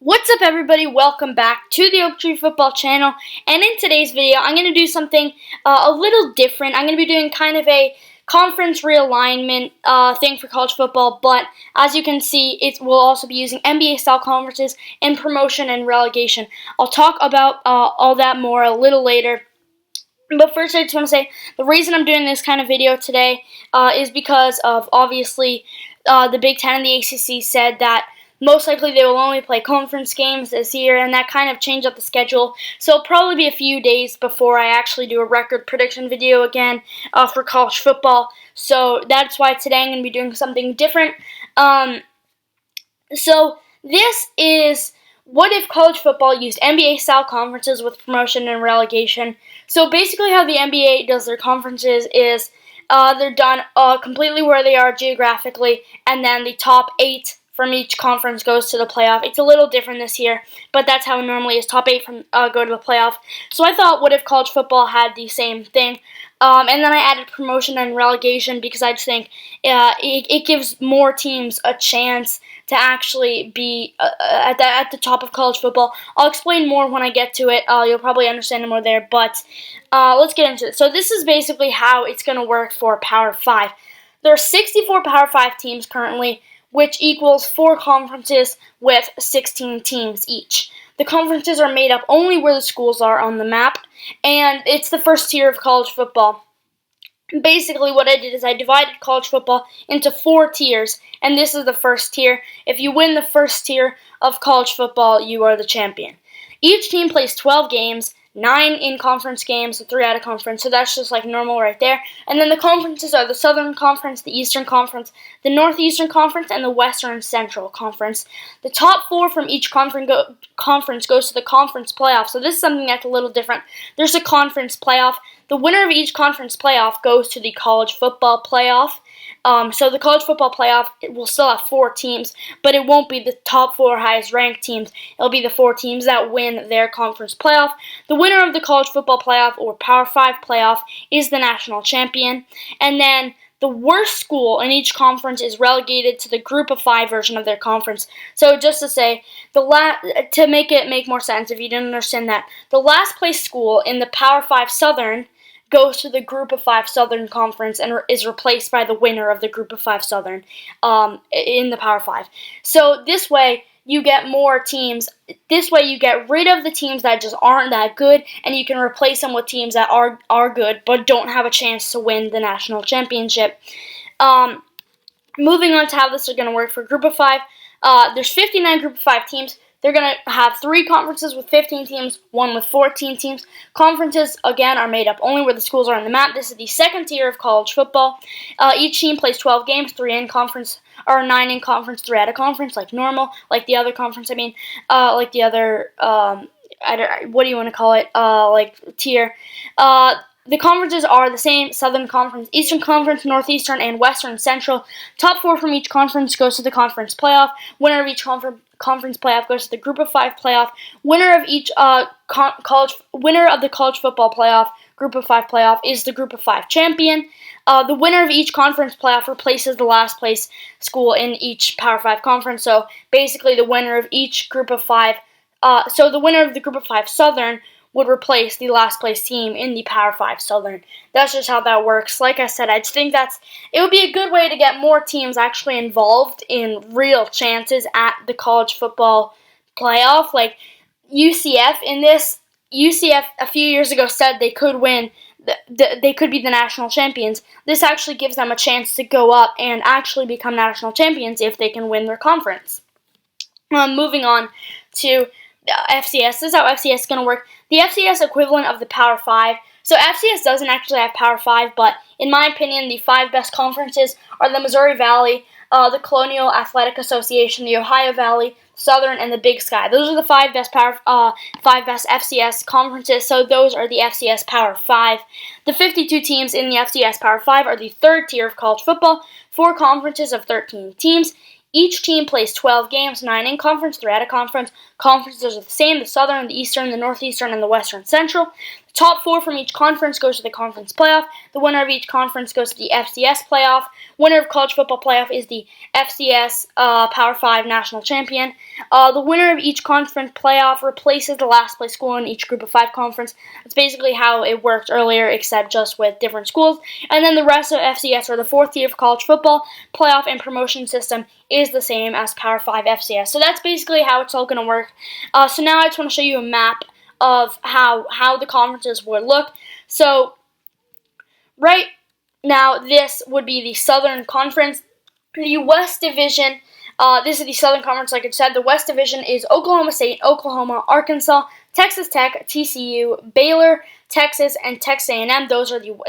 What's up, everybody? Welcome back to the Oak Tree Football channel, and in today's video I'm going to do something a little different. I'm going to be doing kind of a conference realignment thing for college football, but as you can see, it will also be using NBA-style conferences and promotion and relegation. I'll talk about all that more a little later. But first, I just want to say the reason I'm doing this kind of video today is because of, obviously, the Big Ten and the ACC said that most likely they will only play conference games this year, and that kind of changed up the schedule. So it'll probably be a few days before I actually do a record prediction video again for college football. So that's why today I'm going to be doing something different. So this is what if college football used NBA-style conferences with promotion and relegation. So basically how the NBA does their conferences is they're done completely where they are geographically, and then the top 8 from each conference goes to the playoff. It's a little different this year, but that's how it normally is. Top 8 from go to the playoff. So I thought, what if college football had the same thing? And then I added promotion and relegation because I just think it gives more teams a chance to actually be at the top of college football. I'll explain more when I get to it. You'll probably understand it more there, but let's get into it. So this is basically how it's going to work for Power 5. There are 64 Power 5 teams currently, which equals 4 conferences with 16 teams each. The conferences are made up only where the schools are on the map, and it's the first tier of college football. Basically, what I did is I divided college football into 4 tiers, and this is the first tier. If you win the first tier of college football, you are the champion. Each team plays 12 games, 9 in-conference games, 3 out of conference, so that's just like normal right there. And then the conferences are the Southern Conference, the Eastern Conference, the Northeastern Conference, and the Western Central Conference. The top 4 from each conference goes to the conference playoff, so this is something that's a little different. There's a conference playoff. The winner of each conference playoff goes to the college football playoff. So the college football playoff, it will still have 4 teams, but it won't be the top 4 highest ranked teams. It'll be the 4 teams that win their conference playoff. The winner of the college football playoff or Power 5 playoff is the national champion. And then the worst school in each conference is relegated to the Group of 5 version of their conference. So just to say, to make it make more sense, if you didn't understand that, the last place school in the Power 5 Southern goes to the Group of 5 Southern Conference and is replaced by the winner of the Group of 5 Southern in the Power 5. So this way, you get more teams. This way, you get rid of the teams that just aren't that good, and you can replace them with teams that are good but don't have a chance to win the national championship. Moving on to how this is going to work for Group of 5, there's 59 Group of 5 teams. They're going to have 3 conferences with 15 teams, 1 with 14 teams. Conferences, again, are made up only where the schools are on the map. This is the second tier of college football. Each team plays 12 games, 3 in conference, or 9 in conference, 3 out of conference, like normal, like the other conference, like the other, what do you want to call it, like tier. The conferences are the same: Southern Conference, Eastern Conference, Northeastern, and Western Central. Top 4 from each conference goes to the conference playoff. Winner of each conference playoff goes to the Group of 5 playoff. Winner of each winner of the college football playoff, Group of 5 playoff, is the Group of 5 champion. The winner of each conference playoff replaces the last place school in each Power 5 conference. So basically, the winner of each Group of 5, so the winner of the Group of 5 Southern would replace the last place team in the Power 5 Southern. That's just how that works. Like I said, I just think it would be a good way to get more teams actually involved in real chances at the college football playoff. Like UCF a few years ago said they could win, they could be the national champions. This actually gives them a chance to go up and actually become national champions if they can win their conference. Moving on to FCS. This is how FCS is going to work. The FCS equivalent of the Power 5. So FCS doesn't actually have Power 5, but in my opinion, the 5 best conferences are the Missouri Valley, the Colonial Athletic Association, the Ohio Valley, Southern, and the Big Sky. Those are the 5 best FCS conferences, so those are the FCS Power 5. The 52 teams in the FCS Power 5 are the 3rd tier of college football, 4 conferences of 13 teams. Each team plays 12 games, 9 in conference, 3 out of conference. Conferences are the same: the Southern, the Eastern, the Northeastern, and the Western Central. The top 4 from each conference goes to the conference playoff. The winner of each conference goes to the FCS playoff. Winner of college football playoff is the FCS Power 5 national champion. The winner of each conference playoff replaces the last place school in each group of 5 conference. That's basically how it worked earlier, except just with different schools. And then the rest of FCS, or the 4th tier of college football, playoff and promotion system is the same as Power 5 FCS. So that's basically how it's all going to work. So now I just want to show you a map of how the conferences would look. So right now, this would be the Southern Conference. The West Division, this is the Southern Conference, like I said. The West Division is Oklahoma State, Oklahoma, Arkansas, Texas Tech, TCU, Baylor, Texas, and Texas A&M.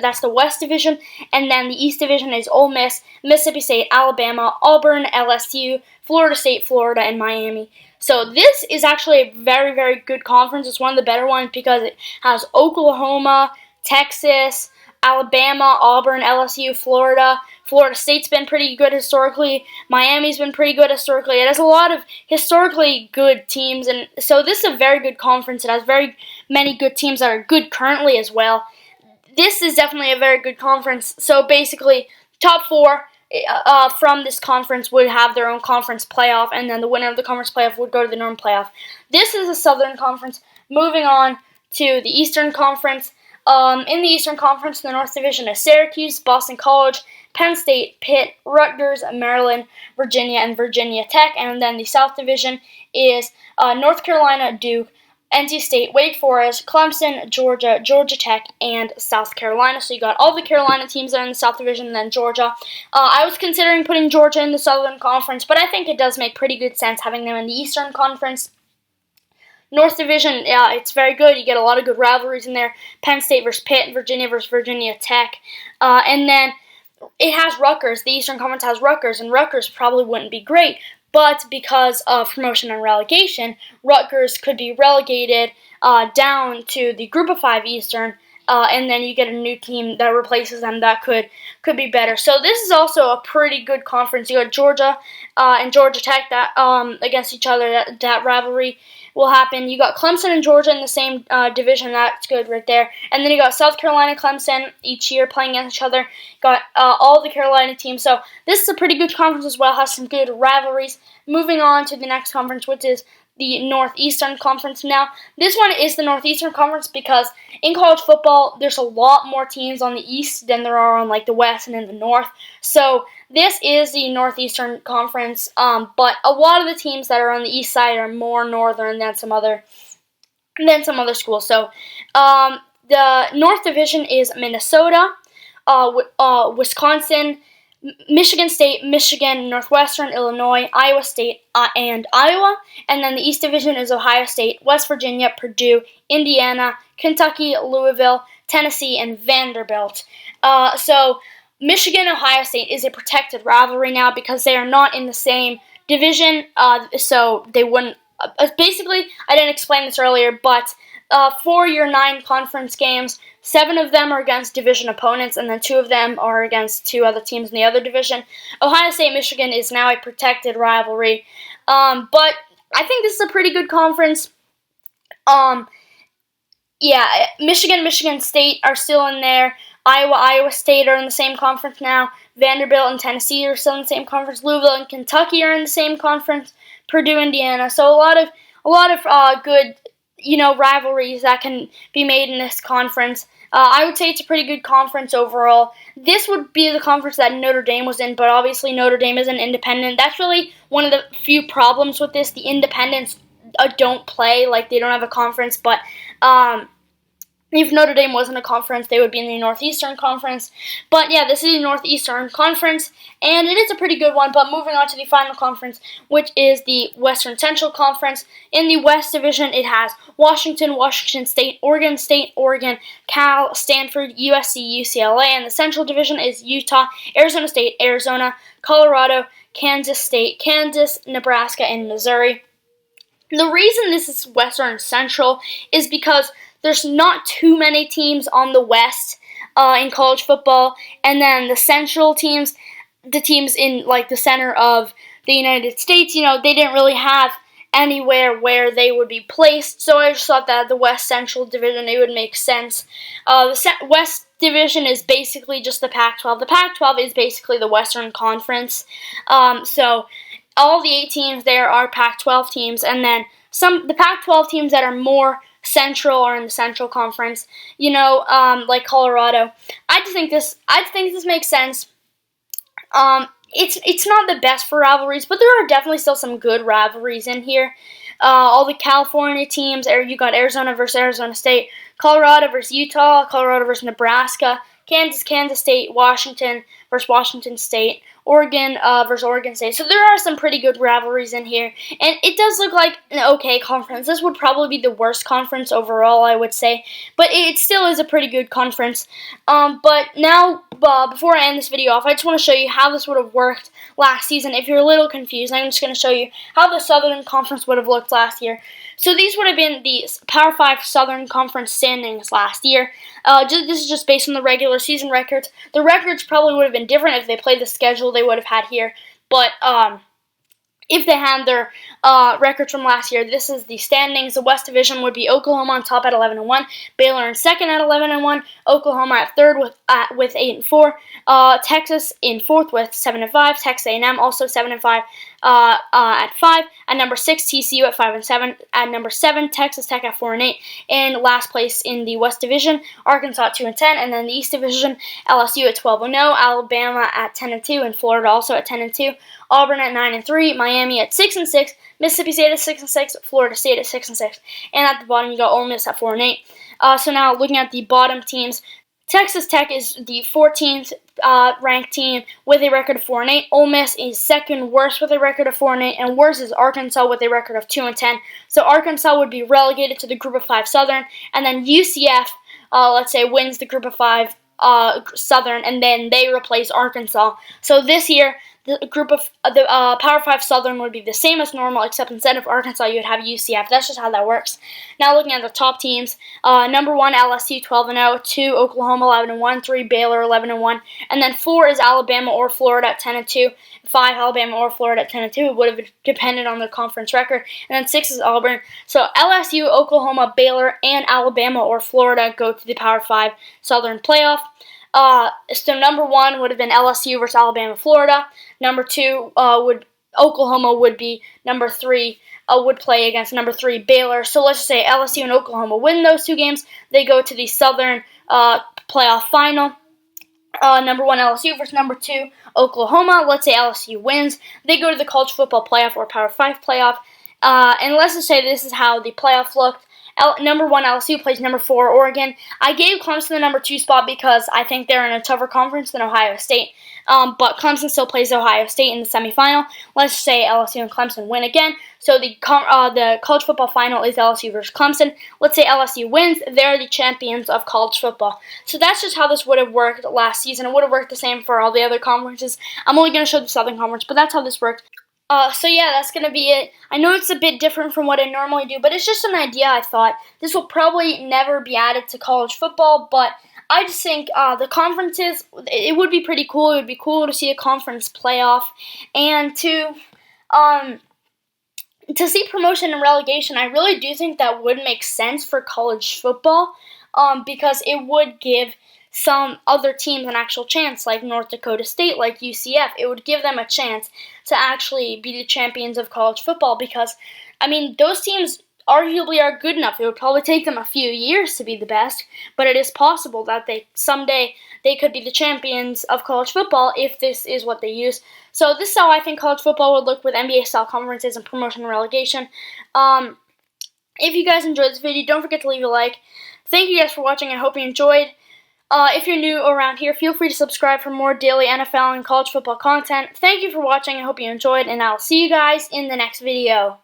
That's the West Division. And then the East Division is Ole Miss, Mississippi State, Alabama, Auburn, LSU, Florida State, Florida, and Miami. So this is actually a very, very good conference. It's one of the better ones because it has Oklahoma, Texas, Alabama, Auburn, LSU, Florida. Florida State's been pretty good historically. Miami's been pretty good historically. It has a lot of historically good teams, and so this is a very good conference. It has very many good teams that are good currently as well. This is definitely a very good conference. So basically, top 4 from this conference would have their own conference playoff, and then the winner of the conference playoff would go to the normal playoff. This is the Southern Conference. Moving on to the Eastern Conference. In the Eastern Conference, the North Division is Syracuse, Boston College, Penn State, Pitt, Rutgers, Maryland, Virginia, and Virginia Tech. And then the South Division is North Carolina, Duke, NC State, Wake Forest, Clemson, Georgia, Georgia Tech, and South Carolina. So you got all the Carolina teams that are in the South Division, and then Georgia. I was considering putting Georgia in the Southern Conference, but I think it does make pretty good sense having them in the Eastern Conference. North Division, it's very good. You get a lot of good rivalries in there. Penn State versus Pitt, Virginia versus Virginia Tech. And then it has Rutgers. The Eastern Conference has Rutgers, and Rutgers probably wouldn't be great. But because of promotion and relegation, Rutgers could be relegated down to the Group of 5 Eastern, and then you get a new team that replaces them that could be better. So this is also a pretty good conference. You got Georgia and Georgia Tech that against each other. That rivalry will happen. You got Clemson and Georgia in the same division. That's good right there. And then you got South Carolina, Clemson each year playing against each other. Got all the Carolina teams. So this is a pretty good conference as well. Has some good rivalries. Moving on to the next conference, which is the Northeastern Conference. Now, this one is the Northeastern Conference because in college football, there's a lot more teams on the East than there are on like the West and in the North. So this is the Northeastern Conference, but a lot of the teams that are on the East side are more northern than some other schools. So the North Division is Minnesota, Wisconsin, Michigan State, Michigan, Northwestern, Illinois, Iowa State, and Iowa. And then the East Division is Ohio State, West Virginia, Purdue, Indiana, Kentucky, Louisville, Tennessee, and Vanderbilt. So Michigan, Ohio State is a protected rivalry now because they are not in the same division, so they wouldn't. Basically, I didn't explain this earlier, but for your 9 conference games, 7 of them are against division opponents, and then 2 of them are against 2 other teams in the other division. Ohio State-Michigan is now a protected rivalry, but I think this is a pretty good conference. Michigan State are still in there. Iowa State are in the same conference now. Vanderbilt and Tennessee are still in the same conference. Louisville and Kentucky are in the same conference. Purdue, Indiana. So a lot of good, rivalries that can be made in this conference. I would say it's a pretty good conference overall. This would be the conference that Notre Dame was in, but obviously Notre Dame is an independent. That's really one of the few problems with this. The independents don't play, like they don't have a conference, but if Notre Dame wasn't a conference, they would be in the Northeastern Conference. But yeah, this is the Northeastern Conference, and it is a pretty good one. But moving on to the final conference, which is the Western Central Conference. In the West Division, it has Washington, Washington State, Oregon, Cal, Stanford, USC, UCLA. And the Central Division is Utah, Arizona State, Arizona, Colorado, Kansas State, Kansas, Nebraska, and Missouri. The reason this is Western Central is because there's not too many teams on the West in college football, and then the Central teams, the teams in like the center of the United States, they didn't really have anywhere where they would be placed. So I just thought that the West Central Division, it would make sense. The West Division is basically just the Pac-12. The Pac-12 is basically the Western Conference. So all the 8 teams there are Pac-12 teams, and then the Pac-12 teams that are more Central or in the Central Conference, like Colorado. I think this makes sense. It's not the best for rivalries, but there are definitely still some good rivalries in here. All the California teams, you got Arizona versus Arizona State, Colorado versus Utah, Colorado versus Nebraska, Kansas State, Washington versus Washington State, Oregon versus Oregon State. So there are some pretty good rivalries in here, and it does look like an okay conference. This would probably be the worst conference overall, I would say, but it still is a pretty good conference. But now, before I end this video off, I just want to show you how this would have worked last season. If you're a little confused, I'm just going to show you how the Southern Conference would have looked last year. So these would have been the Power 5 Southern Conference standings last year. This is just based on the regular season records. The records probably would have been different if they played the schedule they would have had here, but if they had their records from last year, this is the standings. The West Division would be Oklahoma on top at 11-1, Baylor in second at 11-1, Oklahoma at third with 8-4, Texas in fourth with 7-5, Texas A&M also 7-5 at 5. At number 6, TCU at 5-7. At number 7, Texas Tech at 4-8. And last place in the West Division, Arkansas at 2-10, and then the East Division, LSU at 12-0, Alabama at 10-2, and Florida also at 10-2. Auburn at 9-3, Miami at 6-6, Mississippi State at 6-6, Florida State at 6-6, and at the bottom you got Ole Miss at 4-8. So now looking at the bottom teams, Texas Tech is the 14th ranked team with a record of 4-8. Ole Miss is second worst with a record of 4-8, and worst is Arkansas with a record of 2-10. So Arkansas would be relegated to the Group of 5 Southern, and then UCF, let's say, wins the Group of 5 Southern, and then they replace Arkansas. So this year, the group of the Power 5 Southern would be the same as normal, except instead of Arkansas, you would have UCF. That's just how that works. Now looking at the top teams, number 1, LSU 12-0, 2, Oklahoma 11-1, 3, Baylor 11-1, and then 4 is Alabama or Florida at 10-2, 5, Alabama or Florida at 10-2. It would have depended on their conference record, and then 6 is Auburn. So LSU, Oklahoma, Baylor, and Alabama or Florida go to the Power 5 Southern playoff. So number 1 would have been LSU versus Alabama, Florida. Number 2 Oklahoma would be number 3. Would play against number 3 Baylor. So let's just say LSU and Oklahoma win those 2 games. They go to the Southern playoff final. Number 1 LSU versus number 2 Oklahoma. Let's say LSU wins. They go to the College Football Playoff or Power 5 playoff. And let's just say this is how the playoff looked. Number 1 LSU plays number 4 Oregon. I gave Clemson the number 2 spot because I think they're in a tougher conference than Ohio State. But Clemson still plays Ohio State in the semifinal. Let's say LSU and Clemson win again. So the college football final is LSU versus Clemson. Let's say LSU wins. They're the champions of college football. So that's just how this would have worked last season. It would have worked the same for all the other conferences. I'm only going to show the Southern Conference, but that's how this worked. So yeah, that's going to be it. I know it's a bit different from what I normally do, but it's just an idea I thought. This will probably never be added to college football, but I just think the conferences, it would be pretty cool. It would be cool to see a conference playoff, and to see promotion and relegation. I really do think that would make sense for college football, because it would give some other teams an actual chance, like North Dakota State, like UCF. It would give them a chance to actually be the champions of college football because, I mean, those teams arguably are good enough. It would probably take them a few years to be the best, but it is possible that someday they could be the champions of college football if this is what they use. So this is how I think college football would look with NBA-style conferences and promotion and relegation. If you guys enjoyed this video, don't forget to leave a like. Thank you guys for watching. I hope you enjoyed. If you're new around here, feel free to subscribe for more daily NFL and college football content. Thank you for watching. I hope you enjoyed, and I'll see you guys in the next video.